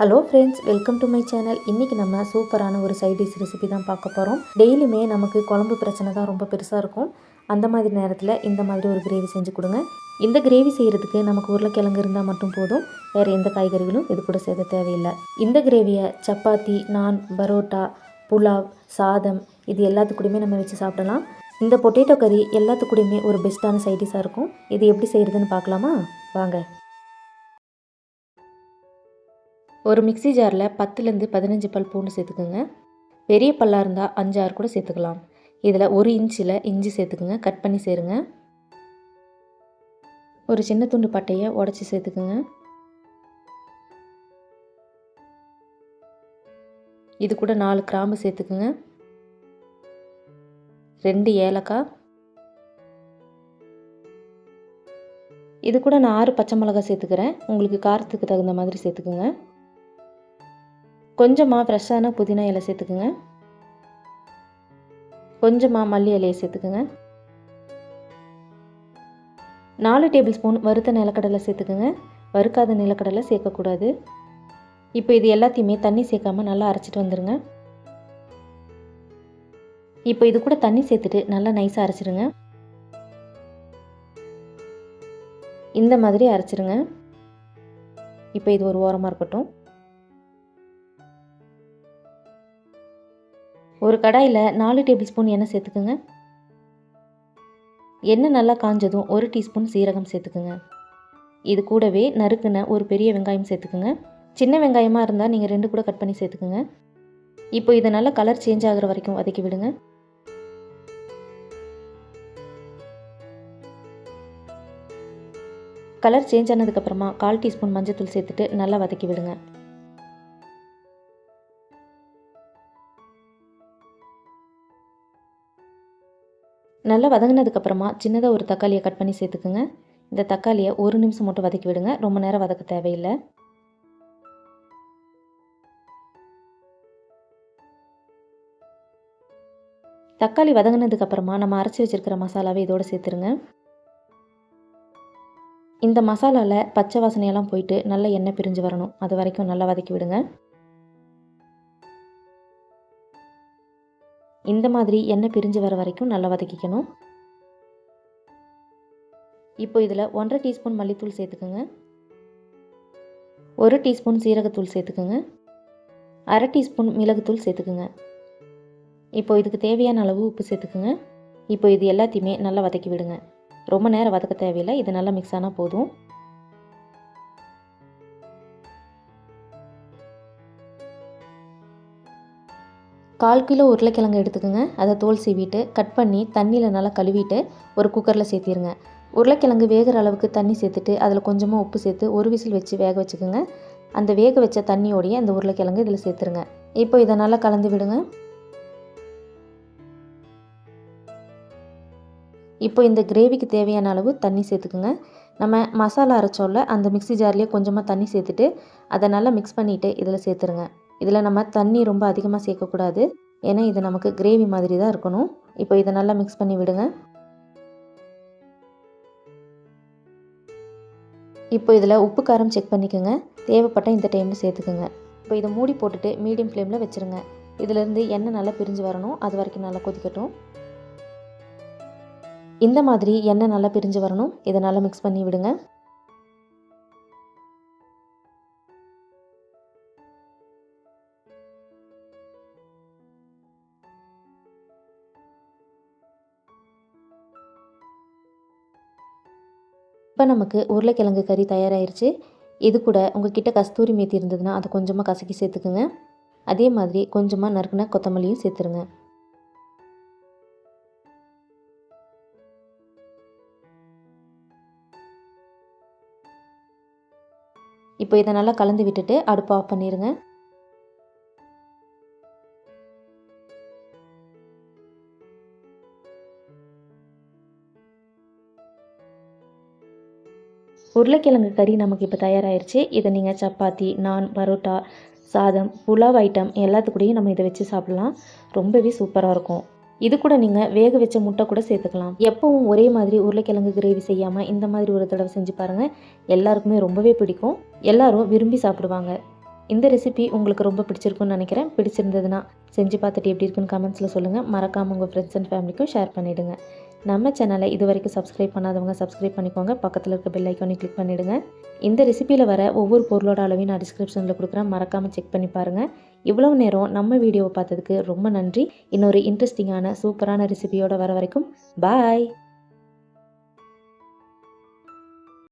Hello friends, welcome to my channel. இன்றைக்கி நம்ம சூப்பரான ஒரு சைட் டிஷ் ரெசிபி தான் பார்க்க போகிறோம். டெய்லியுமே நமக்கு குழம்பு பிரச்சனை தான் ரொம்ப பெருசாக இருக்கும். அந்த மாதிரி நேரத்தில் இந்த மாதிரி ஒரு கிரேவி செஞ்சு கொடுங்க. இந்த கிரேவி செய்கிறதுக்கு நமக்கு உருளைக்கிழங்கு இருந்தால் மட்டும் போதும். வேறு எந்த காய்கறிகளும் இது கூட சேர்க்க தேவையில்லை. இந்த கிரேவியை சப்பாத்தி, நான், பரோட்டா, புலாவ், சாதம் இது எல்லாத்துக்கூடயுமே நம்ம வச்சு சாப்பிடலாம். இந்த பொட்டேட்டோ கறி எல்லாத்துக்கூடயுமே ஒரு பெஸ்ட்டான சைட் டிஷ்ஷாக இருக்கும். இது எப்படி செய்கிறதுன்னு பார்க்கலாமா? வாங்க. ஒரு மிக்ஸி ஜாரில் 10லேருந்து 15 பல் பூண்டு சேர்த்துக்குங்க. பெரிய பல்லாக இருந்தால் 5-6 கூட சேர்த்துக்கலாம். இதில் 1 இன்ச்சில் இஞ்சி சேர்த்துக்குங்க. கட் பண்ணி சேருங்க. ஒரு சின்ன துண்டு பட்டையை உடச்சி சேர்த்துக்குங்க. இது கூட 4 கிராம்பு சேர்த்துக்குங்க. 2 ஏலக்காய். இது கூட நான் 6 பச்சை மிளகாய் சேர்த்துக்கிறேன். உங்களுக்கு காரத்துக்கு தகுந்த மாதிரி சேர்த்துக்குங்க. கொஞ்சமாக ஃப்ரெஷ்ஷான புதினா இலை சேர்த்துக்குங்க. கொஞ்சமாக மல்லி இலையை சேர்த்துக்குங்க. 4 டேபிள் ஸ்பூன் வறுத்த நிலக்கடலை சேர்த்துக்குங்க. வறுக்காத நிலக்கடலை சேர்க்கக்கூடாது. இப்போ இது எல்லாத்தையுமே தண்ணி சேர்க்காமல் நல்லா அரைச்சிட்டு வந்துடுங்க. இப்போ இது கூட தண்ணி சேர்த்துட்டு நல்லா நைஸாக அரைச்சிடுங்க. இந்த மாதிரி அரைச்சிடுங்க. இப்போ இது ஒரு ஓரமாக இருக்கட்டும். ஒரு கடாயில் 4 டேபிள் ஸ்பூன் எண்ணெய் சேர்த்துக்குங்க. எண்ணெய் நல்லா காஞ்சதும் 1 டீஸ்பூன் சீரகம் சேர்த்துக்குங்க. இது கூடவே நறுக்குன ஒரு பெரிய வெங்காயம் சேர்த்துக்குங்க. சின்ன வெங்காயமாக இருந்தால் நீங்கள் 2 கூட கட் பண்ணி சேர்த்துக்குங்க. இப்போ இதை நல்லா கலர் சேஞ்ச் ஆகிற வரைக்கும் வதக்கி விடுங்க. கலர் சேஞ்ச் ஆனதுக்கப்புறமா 1/4 டீஸ்பூன் மஞ்சள் சேர்த்துட்டு நல்லா வதக்கி விடுங்க. நல்லா வதங்கினதுக்கப்புறமா சின்னதாக ஒரு தக்காளியை கட் பண்ணி சேர்த்துக்குங்க. இந்த தக்காளியை 1 நிமிஷம் மட்டும் வதக்கி விடுங்க. ரொம்ப நேரம் வதக்க தேவையில்லை. தக்காளி வதங்கினதுக்கப்புறமா நம்ம அரைச்சி வச்சுருக்கிற மசாலாவை இதோடு சேர்த்துருங்க. இந்த மசாலாவில் பச்சை வாசனையெல்லாம் போயிட்டு நல்லா எண்ணெய் பிரிஞ்சு வரணும். அது வரைக்கும் நல்லா வதக்கி விடுங்க. இந்த மாதிரி எண்ணெய் பிரிஞ்சு வர வரைக்கும் நல்லா வதக்கிக்கணும். இப்போ இதில் 1/2 டீஸ்பூன் மல்லித்தூள் சேர்த்துக்குங்க. 1 டீஸ்பூன் சீரகத்தூள் சேர்த்துக்குங்க. 1/2 டீஸ்பூன் மிளகுத்தூள் சேர்த்துக்குங்க. இப்போ இதுக்கு தேவையான அளவு உப்பு சேர்த்துக்குங்க. இப்போ இது எல்லாத்தையுமே நல்லா வதக்கி விடுங்க. ரொம்ப நேரம் வதக்க தேவையில்லை. இது நல்லா மிக்ஸ் ஆனால் போதும். கால் கிலோ உருளைக்கிழங்கு எடுத்துக்கோங்க. அதை தோல் சீவிட்டு கட் பண்ணி தண்ணியில் நல்லா கழுவிட்டு ஒரு குக்கரில் சேர்த்திருங்க. உருளைக்கிழங்கு வேகிற அளவுக்கு தண்ணி சேர்த்துட்டு அதில் கொஞ்சமாக உப்பு சேர்த்து ஒரு விசில் வச்சு வேக வச்சுக்கோங்க. அந்த வேக வச்ச தண்ணியோடைய அந்த உருளைக்கிழங்கு இதில் சேர்த்துருங்க. இப்போ இதை நல்லா கலந்து விடுங்க. இப்போ இந்த கிரேவிக்கு தேவையான அளவு தண்ணி சேர்த்துக்குங்க. நம்ம மசாலா அரைச்சோல்ல அந்த மிக்ஸி ஜார்லேயே கொஞ்சமாக தண்ணி சேர்த்துட்டு அதை நல்லா மிக்ஸ் பண்ணிவிட்டு இதில் சேர்த்துருங்க. இதில் நம்ம தண்ணி ரொம்ப அதிகமாக சேர்க்கக்கூடாது. ஏன்னா இது நமக்கு கிரேவி மாதிரி தான் இருக்கணும். இப்போ இதை நல்லா மிக்ஸ் பண்ணி விடுங்க. இப்போ இதில் உப்பு காரம் செக் பண்ணிக்கோங்க. தேவைப்பட்ட இந்த டைமில் சேர்த்துக்குங்க. இப்போ இதை மூடி போட்டுட்டு மீடியம் ஃப்ளேமில் வச்சுருங்க. இதிலேருந்து எண்ணெய் நல்லா பிரிஞ்சு வரணும். அது வரைக்கும் நல்லா கொதிக்கட்டும். இந்த மாதிரி எண்ணெய் நல்லா பிரிஞ்சு வரணும். இதை நல்லா மிக்ஸ் பண்ணி விடுங்க. இப்போ நமக்கு உருளைக்கிழங்கு கறி தயாராகிருச்சு. இது கூட உங்ககிட்ட கஸ்தூரி மேத்தி இருந்ததுன்னா அதை கொஞ்சமாக கசக்கி சேர்த்துக்குங்க. அதே மாதிரி கொஞ்சமாக நறுக்குன கொத்தமல்லியும் சேர்த்துருங்க. இப்போ இதை நல்லா கலந்து விட்டுட்டு அடுப்பு ஆஃப் பண்ணிடுங்க. உருளைக்கிழங்கு கறி நமக்கு இப்போ தயாராகிருச்சு. இதை நீங்கள் சப்பாத்தி, நான், பரோட்டா, சாதம், புலாவ் ஐட்டம் எல்லாத்துக்கூடையும் நம்ம இதை வச்சு சாப்பிட்லாம். ரொம்பவே சூப்பராக இருக்கும். இது கூட நீங்கள் வேக வச்ச முட்டை கூட சேர்த்துக்கலாம். எப்பவும் ஒரே மாதிரி உருளைக்கிழங்கு கிரேவி செய்யாமல் இந்த மாதிரி ஒரு தடவை செஞ்சு பாருங்கள். எல்லாருக்குமே ரொம்பவே பிடிக்கும். எல்லாரும் விரும்பி சாப்பிடுவாங்க. இந்த ரெசிபி உங்களுக்கு ரொம்ப பிடிச்சிருக்குன்னு நினைக்கிறேன். பிடிச்சிருந்ததுன்னா செஞ்சு பார்த்துட்டு எப்படி இருக்குன்னு கமெண்ட்ஸில் சொல்லுங்கள். மறக்காமல் உங்கள் ஃப்ரெண்ட்ஸ் அண்ட் ஃபேமிலிக்கும் ஷேர் பண்ணிவிடுங்க. நம்ம சேனலை இது வரைக்கும் சப்ஸ்கிரைப் பண்ணாதவங்க சப்ஸ்கிரைப் பண்ணிக்கோங்க. பக்கத்தில் இருக்க பெல் ஐக்கானை கிளிக் பண்ணிவிடுங்க. இந்த ரெசிப்பியில் வர ஒவ்வொரு பொருளோட அளவையும் நான் டிஸ்கிரிப்ஷனில் கொடுக்குறேன். மறக்காமல் செக் பண்ணி பாருங்கள். இவ்வளவு நேரம் நம்ம வீடியோவை பார்த்ததுக்கு ரொம்ப நன்றி. இன்னொரு இன்ட்ரெஸ்டிங்கான சூப்பரான ரெசிபியோட வர வரைக்கும் பாய்.